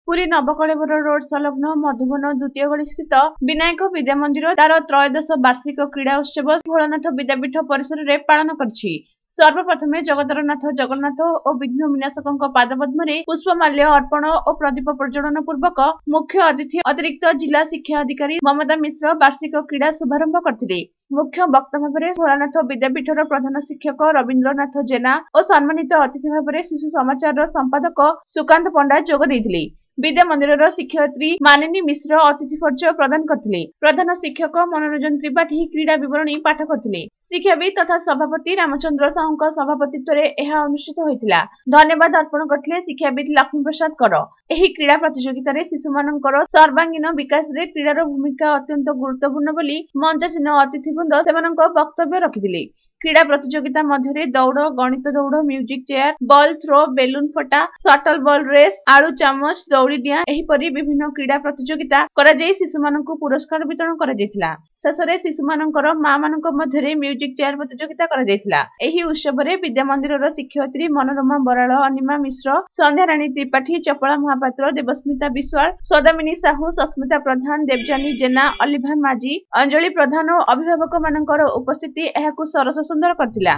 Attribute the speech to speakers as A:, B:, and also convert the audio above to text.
A: पुरी नवकलेवर road संलग्न मधुबन द्वितीय गली स्थित विनायक विद्या मंदिर तार त्रयोदश वार्षिक क्रीड़ा उत्सव भोलानाथ विद्यापीठ परिसर में पालन कर सर्वप्रथमे जगतरनाथ जगन्नाथ और विघ्न विनाशक पादपद्म पुष्पमाल्य अर्पण और प्रदीप प्रज्वलन पूर्वक मुख्य अतिथि अतिरिक्त जिला शिक्षा अधिकारी ममता मिश्र वार्षिक क्रीड़ा शुभारंभ करथिले। मुख्य वक्ता भाव में भोलानाथ विद्यापीठर प्रधान शिक्षक रवीन्द्रनाथ जेना और सम्मानित अतिथि भाव में शिशु समाचार संपादक सुकांत पंडा जोग देइथिले। विद्या मंदिर शिक्षयित्री मालिनी मिश्र अतिथि परिचय प्रदान करथिले। प्रधान शिक्षक मनोरंजन त्रिपाठी क्रीड़ा विवरणी पाठ करथिले। शिक्षाविद तथा सभापति रामचंद्र साहू सभापतित्व में अनुष्ठित होइतिला। धन्यवाद अर्पण करथिले शिक्षाविद लक्ष्मी प्रसाद कर। एही क्रीड़ा प्रतियोगिता रे शिशु मानकर सर्वांगीन विकास रे क्रीड़ार भूमिका अत्यंत गुरुत्वपूर्ण बोली मंचासीन अतिथिवृंद सेमानक वक्तव्य रखिथिले। क्रीड़ा प्रतियोगिता मध्य दौड़ गणित दौड़ music chair ball throw balloon फटा शटल बॉल रेस आलू चामच दौड़ी डिया एहीपरि विभिन्न क्रीड़ा प्रतियोगिता करा जाई शिशु मानक पुरस्कार वितरण करा जायतिला। शेषरे शिशु मानकर मां मानक मध्य म्यूजिक चेयर प्रतियोगिता करा जायतिला। एही उत्सव रे विद्या मंदिर शिक्षयित्री मनोरमा बराल अनिमा मिश्र संध्याराणी त्रिपाठी चपला महापात्र देवस्मिता विश्वाल सौदामिनी साहू सस्मिता प्रधान देवजानी जेना अलिभा माझी अंजलि प्रधान और अभिभावक मानकर उपस्थिति एहाकु सरस सुंदर करथिला।